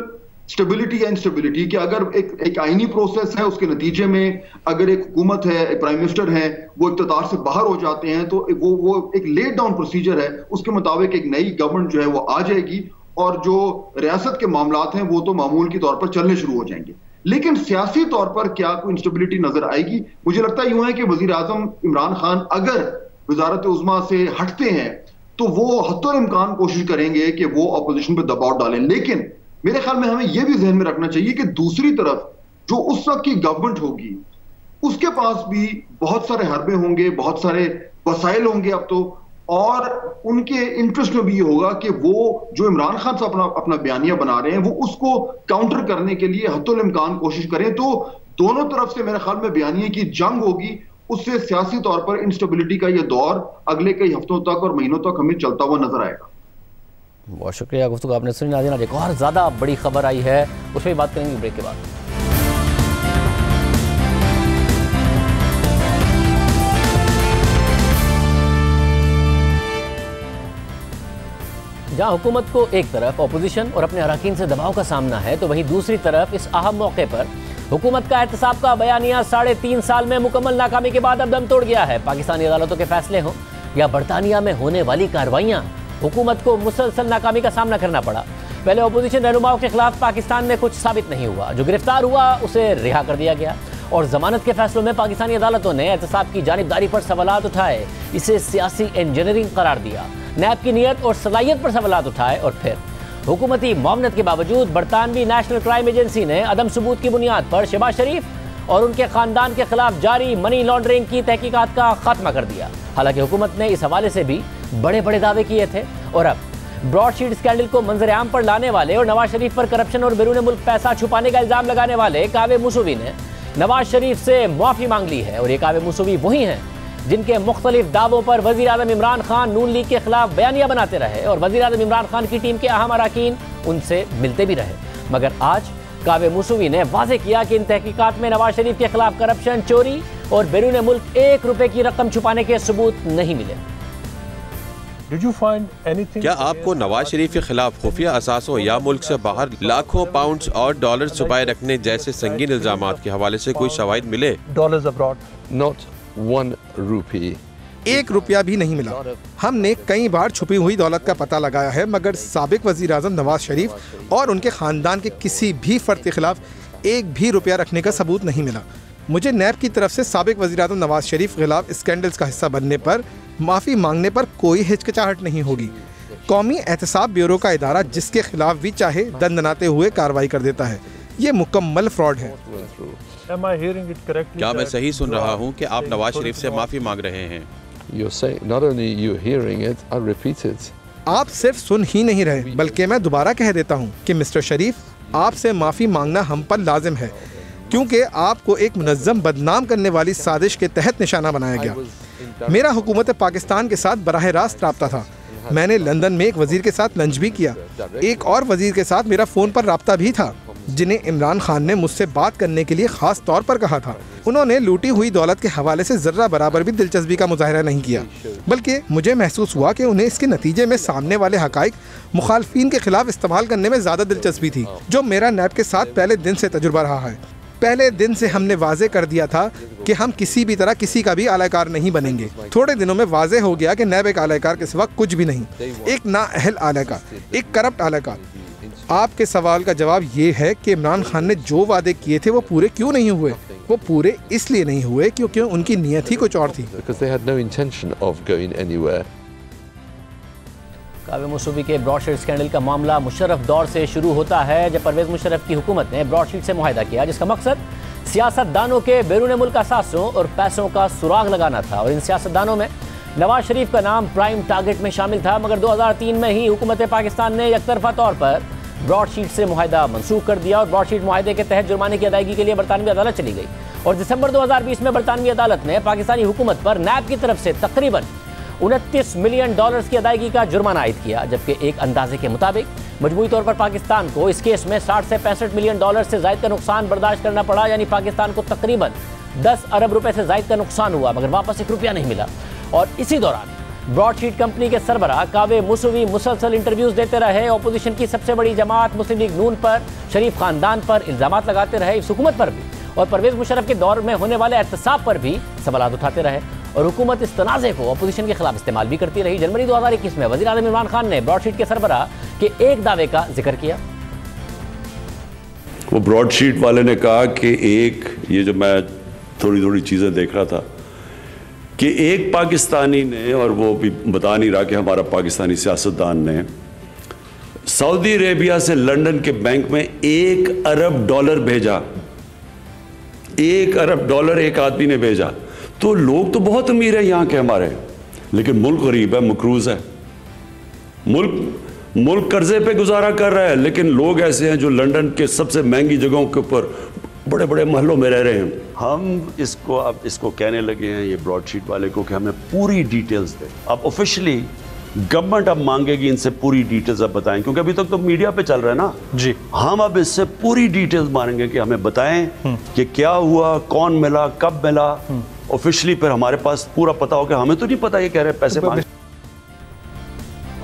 स्टेबिलिटी या इंस्टेबिलिटी, कि अगर एक आईनी प्रोसेस है उसके नतीजे में अगर एक हुकूमत है, एक प्राइम मिनिस्टर है, वो इक़्तिदार से बाहर हो जाते हैं तो वो एक लेट डाउन प्रोसीजर है, उसके मुताबिक एक नई गवर्नमेंट जो है वो आ जाएगी और जो रियासत के मामलात हैं वो तो मामूल के तौर पर चलने शुरू हो जाएंगे। लेकिन सियासी तौर पर क्या कोई इंस्टेबिलिटी नजर आएगी? मुझे लगता है यूं है कि वजीर आजम इमरान खान अगर वजारत उज़्मा से हटते हैं तो वो हत्तुल इम्कान कोशिश करेंगे कि वो अपोजिशन पर दबाव डालें। लेकिन मेरे ख्याल में हमें यह भी जहन में रखना चाहिए कि दूसरी तरफ जो उस वक्त की गवर्नमेंट होगी उसके पास भी बहुत सारे हरबे होंगे, बहुत सारे वसाइल होंगे अब तो, और उनके इंटरेस्ट में भी ये होगा कि वो जो इमरान खान साहब अपना बयानिया बना रहे हैं वो उसको काउंटर करने के लिए हत्तुल इम्कान कोशिश करें। तो दोनों तरफ से मेरे ख्याल में बयानिया की जंग होगी, उससे सियासी तौर पर इंस्टेबिलिटी का यह दौर अगले कई हफ्तों तक और महीनों तक हमें चलता हुआ नजर आएगा। बहुत शुक्रिया, गुफ्तगू आपने सुनी। नाज़रीन, एक और ज़्यादा बड़ी खबर आई है, उस पर बात करेंगे ब्रेक के बाद। जहां हुकूमत को एक तरफ अपोजिशन और अपने अरकान से दबाव का सामना है, तो वहीं दूसरी तरफ इस अहम मौके पर हुकूमत का एहतसाब का बयानिया 3.5 साल में मुकम्मल नाकामी के बाद अब दम तोड़ गया है। पाकिस्तानी अदालतों के फैसले हों या बरतानिया में होने वाली कार्रवाइयाँ, हुकूमत को मुसलसल नाकामी का सामना करना पड़ा। पहले अपोजिशन रहनुमाओं के खिलाफ पाकिस्तान में कुछ साबित नहीं हुआ, जो गिरफ्तार हुआ उसे रिहा कर दिया गया, और जमानत के फैसलों में पाकिस्तानी अदालतों ने एहतसाब की जानिबदारी पर सवालात उठाए, इसे सियासी इंजीनियरिंग करार दिया, नैब की नीयत और सलाहियत पर सवालात उठाए, और फिर हुकूमती मुआवनत के बावजूद बरतानवी नेशनल क्राइम एजेंसी ने अदम सबूत की बुनियाद पर शहबाज शरीफ और उनके खानदान के खिलाफ जारी मनी लॉन्ड्रिंग की तहकीकात का खात्मा कर दिया। हालांकि हुकूमत ने इस हवाले से भी बड़े बड़े दावे किए थे और अब ब्रॉडशीट स्कैंडल को मंजर आम पर लाने वाले और नवाज शरीफ पर करप्शन और बैरून मुल्क पैसा छुपाने का इल्जाम लगाने वाले कावे मूसवी ने नवाज शरीफ से माफी मांग ली है। और ये कावे मूसवी वही हैं जिनके मुख्तलिफ दावों पर वजीर आज़म इमरान खान नून लीग के खिलाफ बयानियां बनाते रहे और वजीर आज़म इमरान खान की टीम के अहम अरकान उनसे मिलते भी रहे। मगर आज कावे मूसवी ने वाज़ेह किया कि इन तहकीकात में नवाज शरीफ के खिलाफ करप्शन, चोरी और बैरून मुल्क 1 रुपए की रकम छुपाने के सबूत नहीं मिले। क्या आपको नवाज शरीफ के खिलाफ खुफिया असासों या मुल्क से बाहर लाखों पाउंड्स और डॉलर छुपाए रखने जैसे संगीन इल्जामात के हवाले से कोई शवाहिद मिले? Not 1 rupee. 1 रुपया भी नहीं मिला। हमने कई बार छुपी हुई दौलत का पता लगाया है, मगर साबिक वजीर आज़म नवाज शरीफ और उनके खानदान के किसी भी फर्द के खिलाफ 1 भी रुपया रखने का सबूत नहीं मिला। मुझे नैब की तरफ से साबिक वजीर आज़म नवाज शरीफ के खिलाफ स्कैंडल्स का हिस्सा बनने पर माफ़ी मांगने पर कोई हिचकिचाहट नहीं होगी। कौमी एहतसाब ब्यूरो का इदारा जिसके खिलाफ भी चाहे दंदनाते हुए कार्रवाई कर देता है। ये मुकम्मल फ्रॉड है। क्या मैं सही सुन रहा हूँ कि आप नवाज शरीफ से माफ़ी मांग रहे हैं? आप सिर्फ सुन ही नहीं रहे, बल्कि मैं दोबारा कह देता हूँ कि मिस्टर शरीफ, आपसे माफ़ी मांगना हम पर लाजिम है, क्योंकि आपको एक मुनज़्ज़म बदनाम करने वाली साजिश के तहत निशाना बनाया गया। मेरा हुकूमत पाकिस्तान के साथ बराह रास्त राब्ता था। मैंने लंदन में एक वजीर के साथ लंच भी किया। एक और वजीर के साथ मेरा फ़ोन पर राब्ता भी था, जिन्हें इमरान खान ने मुझसे बात करने के लिए ख़ास तौर पर कहा था। उन्होंने लूटी हुई दौलत के हवाले से ज़र्रा बराबर भी दिलचस्पी का मुजाहरा नहीं किया, बल्कि मुझे महसूस हुआ कि उन्हें इसके नतीजे में सामने वाले हक़ाइक़ मुखालफीन के खिलाफ इस्तेमाल करने में ज़्यादा दिलचस्पी थी, जो मेरा नैब के साथ पहले दिन से तजुर्बा रहा है। पहले दिन से हमने वाज़े कर दिया था कि हम किसी भी तरह किसी का भी आलाकार नहीं बनेंगे। थोड़े दिनों में वाज़े हो गया कि नैब एक आलाकार के सिवा कुछ भी नहीं, एक नाअहल आलाकार, एक करप्ट आलाकार। आपके सवाल का जवाब ये है कि इमरान खान ने जो वादे किए थे वो पूरे क्यों नहीं हुए? वो पूरे इसलिए नहीं हुए क्योंकि उनकी नीयत ही कुछ और थी। कावे मूसवी के ब्रॉडशीट स्कैंडल का मामला मुशर्रफ दौर से शुरू होता है, जब परवेज मुशर्रफ की हुकूमत ने ब्रॉडशीट से मुआहदा किया, जिसका मकसद सियासतदानों के बैरून मुल्क असासों और पैसों का सुराग लगाना था। और इन सियासतदानों में नवाज शरीफ का नाम प्राइम टारगेट में शामिल था। मगर 2003 में ही हुकूमत पाकिस्तान ने एकतरफा तौर पर ब्रॉडशीट से मुआहदा मनसूख कर दिया और ब्रॉडशीट मुआहदे के तहत जुर्माने की अदायगी के लिए बरतानवी अदालत चली गई। और दिसंबर 2020 में बरतानवी अदालत ने पाकिस्तानी हुकूमत पर नैब की तरफ से तकरीबन $29 मिलियन की अदायगी का जुर्माना आयद किया, जबकि एक अंदाजे के मुताबिक मजमूई तौर पर पाकिस्तान को इस केस में 60 से 65 मिलियन डॉलर से ज़ायद का नुकसान बर्दाश्त करना पड़ा। यानी पाकिस्तान को तकरीबन 10 अरब रुपए से ज़ायद का नुकसान हुआ, मगर वापस 1 रुपया नहीं मिला। और इसी दौरान ब्रॉडशीट कंपनी के सरबराह कावे मूसवी मुसलसल इंटरव्यूज देते रहे, अपोजिशन की सबसे बड़ी जमात मुस्लिम लीग नून पर, शरीफ खानदान पर इल्जामात लगाते रहे, इस हुकूमत पर भी और परवेज मुशर्रफ के दौर में होने वाले एहतसाब पर भी सवाल उठाते रहे। और हुकूमत इस तनाज़े को अपोजिशन के खिलाफ इस्तेमाल भी करती रही। जनवरी 2021 में वज़ीर आज़म इमरान खान ने ब्रॉडशीट के सरबराह के एक दावे का जिक्र किया। वो ब्रॉडशीट वाले ने कहा कि ये जो मैं थोड़ी चीज़ें देख रहा था कि एक पाकिस्तानी ने, और वो भी बता नहीं रहा कि हमारा पाकिस्तानी सियासतदान ने, सऊदी अरेबिया से लंदन के बैंक में $1 अरब भेजा। $1 अरब एक आदमी ने भेजा। तो लोग तो बहुत अमीर है यहाँ के हमारे, लेकिन मुल्क गरीब है, मकरूज है। मुल्क कर्जे पे गुजारा कर रहा है, लेकिन लोग ऐसे हैं जो लंदन के सबसे महंगी जगहों के ऊपर बड़े बड़े महलों में रह रहे हैं। हम इसको कहने लगे हैं ये ब्रॉडशीट वाले को कि हमें पूरी डिटेल्स दें। अब ऑफिशियली गवर्नमेंट अब मांगेगी इनसे पूरी डिटेल्स अब बताएं, क्योंकि अभी तक तो मीडिया पे चल रहा है ना जी। हम अब इससे पूरी डिटेल्स मांगेंगे कि हमें बताएं कि क्या हुआ, कौन मिला, कब मिला। ऑफिशियली फिर हमारे पास पूरा पता हो कि हमें तो नहीं पता ये कह रहे पैसे मांगे।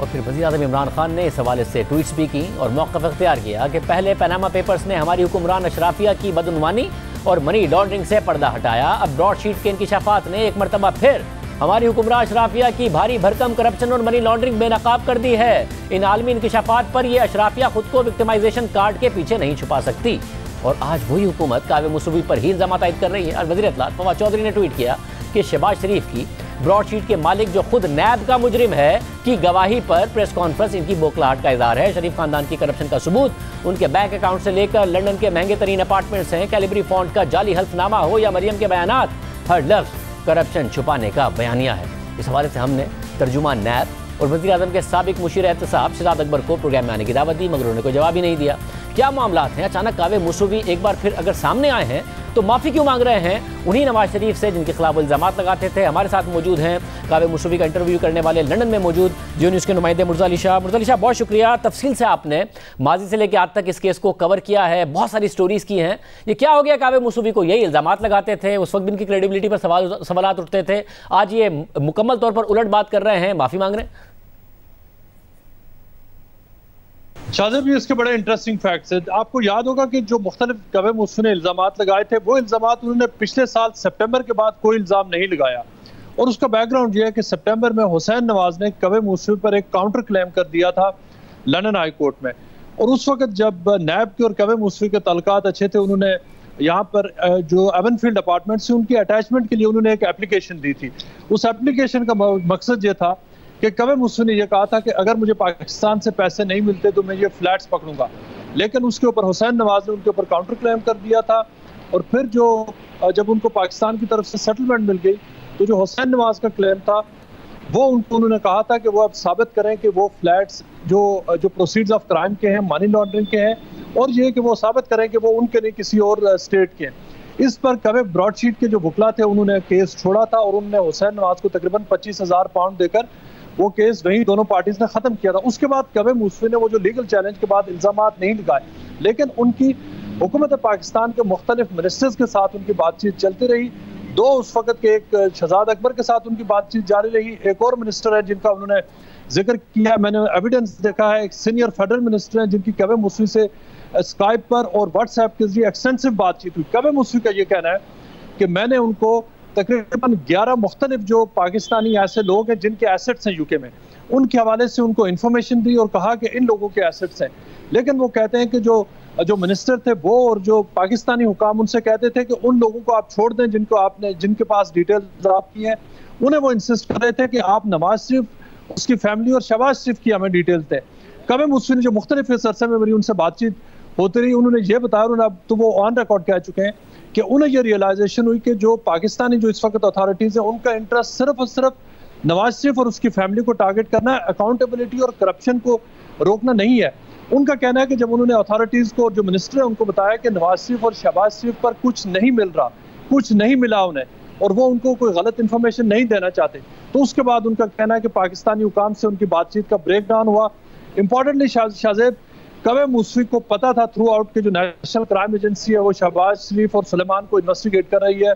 और फिर वज़ीर आज़म इमरान खान ने इस हवाले से ट्वीट्स भी की और मौक़िफ़ इख्तियार किया कि पहले पनामा पेपर्स ने हमारी हुक्मरान अशराफिया की बदनुमानी और मनी लॉन्ड्रिंग से पर्दा हटाया। अब ब्रॉडशीट के इंकिशाफात ने एक मरतबा फिर हमारी हुक्मरान अशराफिया की भारी भरकम करप्शन और मनी लॉन्ड्रिंग बेनकाब कर दी है। इन आलमी इंकिशाफात पर यह अशराफिया खुद को विक्टिमाइजेशन कार्ड के पीछे नहीं छुपा सकती। और आज वही हुकूमत कावे मूसवी पर ही इल्ज़ामात आयद कर रही है। और वज़ीर इत्तलात फवाद चौधरी ने ट्वीट किया कि शहबाज शरीफ की ब्रॉडशीट के मालिक जो खुद नैब का मुजरिम है की गवाही पर प्रेस कॉन्फ्रेंस इनकी बौखलाहट का इजहार है। शरीफ खानदान की करप्शन का सबूत उनके बैंक अकाउंट से लेकर लंदन के महंगे तरीन अपार्टमेंट्स हैं, कैलिब्री फॉन्ट का जाली हल्फनामा हो या मरियम के बयानात, हर लफ्ज करप्शन छुपाने का बयानिया है। इस हवाले से हमने तर्जुमान नैब और वज़ीर आज़म के साबिक मुशीर एहतसाब शहजाद अकबर को प्रोग्राम में आने की दावत दी, मगर उन्होंने कोई जवाब ही नहीं दिया। क्या मामला हैं? अचानक कावे मूसवी एक बार फिर अगर सामने आए हैं तो माफ़ी क्यों मांग रहे हैं उन्हीं नवाज शरीफ से जिनके खिलाफ इल्ज़ामात लगाते थे। हमारे साथ मौजूद हैं कावे मूसवी का इंटरव्यू करने वाले लंदन में मौजूद जियो न्यूज़ के नुमाइंदे मुर्जा अली शाह। बहुत शुक्रिया, तफसील से आपने माजी से लेकर आज तक इस केस को कवर किया है, बहुत सारी स्टोरीज की हैं। ये क्या हो गया कावे मूसवी को? यही इल्ज़ामात लगाते थे, उस वक्त इनकी क्रेडिबिलिटी पर सवालात उठते थे, आज ये मुकम्मल तौर पर उलट बात कर रहे हैं, माफ़ी मांग रहे हैं। शाहजेब, ये इसके बड़े इंटरेस्टिंग फैक्ट्स हैं। आपको याद होगा कि जो मुख्तलिफ कावे मूसवी ने इल्ज़ामात लगाए थे, वो इल्ज़ामात उन्होंने पिछले साल सितंबर के बाद कोई इल्ज़ाम नहीं लगाया। और उसका बैकग्राउंड ये है कि सितंबर में हुसैन नवाज ने कावे मूसवी पर एक काउंटर क्लेम कर दिया था लंदन हाई कोर्ट में। और उस वक्त जब नैब के और कावे मूसवी के ताल्लुकात अच्छे थे, उन्होंने यहाँ पर जो एवनफील्ड अपार्टमेंट से उनकी अटैचमेंट के लिए उन्होंने एक एप्लीकेशन दी थी। उस एप्लीकेशन का मकसद ये था कि कावे मूसवी ने यह कहा था कि अगर मुझे पाकिस्तान से पैसे नहीं मिलते तो मैं ये फ्लैट्स पकड़ूंगा, लेकिन उसके ऊपर हुसैन नवाज ने उनके ऊपर काउंटर क्लेम कर दिया था। और फिर जब उनको पाकिस्तान की तरफ से सेटलमेंट मिल गई तो जो हुसैन नवाज का क्लेम था वो उन्होंने कहा था कि वो अब साबित करें कि वो फ्लैट्स जो प्रोसीड्स ऑफ क्राइम के हैं, मनी लॉन्ड्रिंग के हैं, और ये कि वो साबित करें कि वो उनके नहीं किसी और स्टेट के हैं। इस पर कावे ब्रॉडशीट के जो वकला थे उन्होंने केस छोड़ा था और उन्होंने हुसैन नवाज को तकरीबन 25,000 पाउंड देकर वो केस वहीं दोनों पार्टीज ने खत्म किया था। उसके बाद कावे मूसवी ने वो जो लीगल चैलेंज के बाद इल्जामात नहीं लगाए, लेकिन उनकी हुकूमत पाकिस्तान के मुख्तलिफ मिनिस्टर्स के साथ उनकी बातचीत चलती रही। दो उस वक्त के एक शहजाद अकबर के साथ उनकी बातचीत जारी रही, एक और मिनिस्टर है जिनका उन्होंने जिक्र किया, मैंने एविडेंस देखा है, एक सीनियर फेडरल मिनिस्टर है जिनकी कावे मूसवी से स्काइप पर और व्हाट्सएप के जरिए एक्सटेंसिव बातचीत हुई। कावे मूसवी का ये कहना है कि मैंने उनको तकरीबन 11 मुख्तलिफ जो पाकिस्तानी ऐसे लोग हैं जिनके एसेट्स हैं यूके में, उनके हवाले से उनको इन्फॉर्मेशन दी और कहा कि इन लोगों के एसेट्स हैं। लेकिन वो कहते हैं कि जो मिनिस्टर थे वो और जो पाकिस्तानी हुकाम उनसे कहते थे कि उन लोगों को आप छोड़ दें जिनके पास डिटेल्स आपकी हैं। उन्हें वो इंसिस्ट कर रहे थे कि आप नवाज शरीफ, उसकी फैमिली और शहबाज शरीफ की हमें डिटेल्स दें। कावे मूसवी ने जो मुख्तलिफ इस अरसे में मेरी उनसे बातचीत होती रही, उन्होंने ये बताया, उन्होंने अब तो वो ऑन रिकॉर्ड कह चुके हैं कि उन्हें ये रियलाइजेशन हुई कि जो पाकिस्तानी जो इस वक्त अथॉरिटीज़ हैं उनका इंटरेस्ट सिर्फ और सिर्फ नवाज शरीफ और उसकी फैमिली को टारगेट करना है, अकाउंटेबिलिटी और करप्शन को रोकना नहीं है। उनका कहना है कि जब उन्होंने अथॉरिटीज़ को, जो मिनिस्टर है उनको बताया कि नवाज शरीफ और शहबाज शरीफ पर कुछ नहीं मिल रहा, कुछ नहीं मिला उन्हें, और वो उनको कोई गलत इन्फॉर्मेशन नहीं देना चाहते, तो उसके बाद उनका कहना है कि पाकिस्तानी हुकाम से उनकी बातचीत का ब्रेक डाउन हुआ। इंपॉर्टेंटली शाहजेब, कावे मूसवी को पता था थ्रू आउट के जो नेशनल क्राइम एजेंसी है वो शहबाज शरीफ और सुलेमान को इन्वेस्टिगेट कर रही है,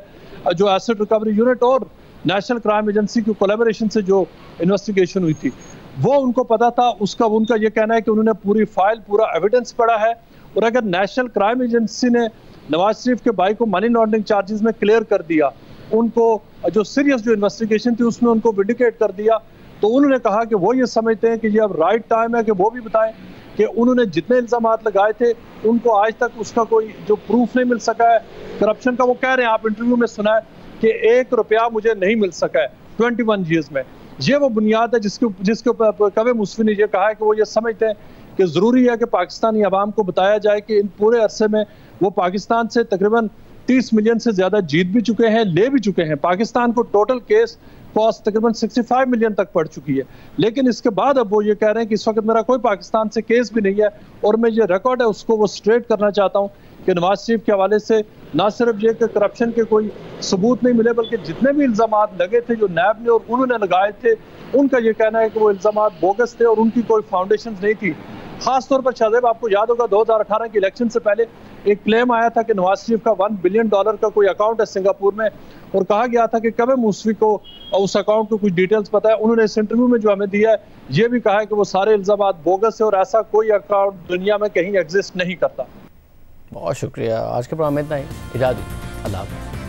जो एसेट रिकवरी यूनिट और नेशनल क्राइम एजेंसी की कोलैबोरेशन से जो इन्वेस्टिगेशन हुई थी वो उनको पता था। उनका ये कहना है कि उन्होंने पूरी फाइल, पूरा एविडेंस पढ़ा है, और अगर नेशनल क्राइम एजेंसी ने नवाज शरीफ के भाई को मनी लॉन्ड्रिंग चार्जेस में क्लियर कर दिया, उनको जो सीरियस जो इन्वेस्टिगेशन थी उसमें उनको विंडिकेट कर दिया, तो उन्होंने कहा कि वो ये समझते हैं कि ये अब राइट टाइम है कि वो भी बताएं कि उन्होंने जितने इल्जामात लगाए थे उनको आज तक उसका कोई जो प्रूफ नहीं मिल सका है करप्शन का। वो कह रहे हैं, आप इंटरव्यू में सुना है कि 1 रुपया मुझे नहीं मिल सका है 21 ईयर्स में। ये वो बुनियाद है जिसके ऊपर कावे मूसवी ने यह कहा है कि वो ये समझते हैं कि ज़रूरी है कि पाकिस्तानी अवाम को बताया जाए कि इन पूरे अरसे में वो पाकिस्तान से तकरीबन 30 मिलियन से ज़्यादा जीत भी चुके हैं, ले भी चुके हैं। पाकिस्तान को टोटल केस कॉस्ट तकरीबन 65 मिलियन तक पड़ चुकी है, लेकिन इसके बाद अब वो ये कह रहे हैं कि इस वक्त मेरा कोई पाकिस्तान से केस भी नहीं है और मैं ये रिकॉर्ड है उसको वो स्ट्रेट करना चाहता हूँ कि नवाज शरीफ के हवाले से ना सिर्फ ये कि करप्शन के कोई सबूत नहीं मिले, बल्कि जितने भी इल्जामात लगे थे जो नैब ने और उन्होंने लगाए थे, उनका ये कहना है कि वो इल्जामात बोगस थे और उनकी कोई फाउंडेशन नहीं थी। खासतौर पर शाहजेब, आपको याद होगा 2018 के इलेक्शन से पहले एक क्लेम आया था कि नवाज शरीफ का $1 बिलियन का कोई अकाउंट है सिंगापुर में, और कहा गया था कि कावे मूसवी को उस अकाउंट को कुछ डिटेल्स पता है। उन्होंने इस इंटरव्यू में जो हमें दिया है ये भी कहा है कि वो सारे इल्जामात बोगस है और ऐसा कोई अकाउंट दुनिया में कहीं एग्जिस्ट नहीं करता। बहुत शुक्रिया, आज के प्रोग्राम में इतना ही, इजाज़त, अल्लाह हाफ़िज़।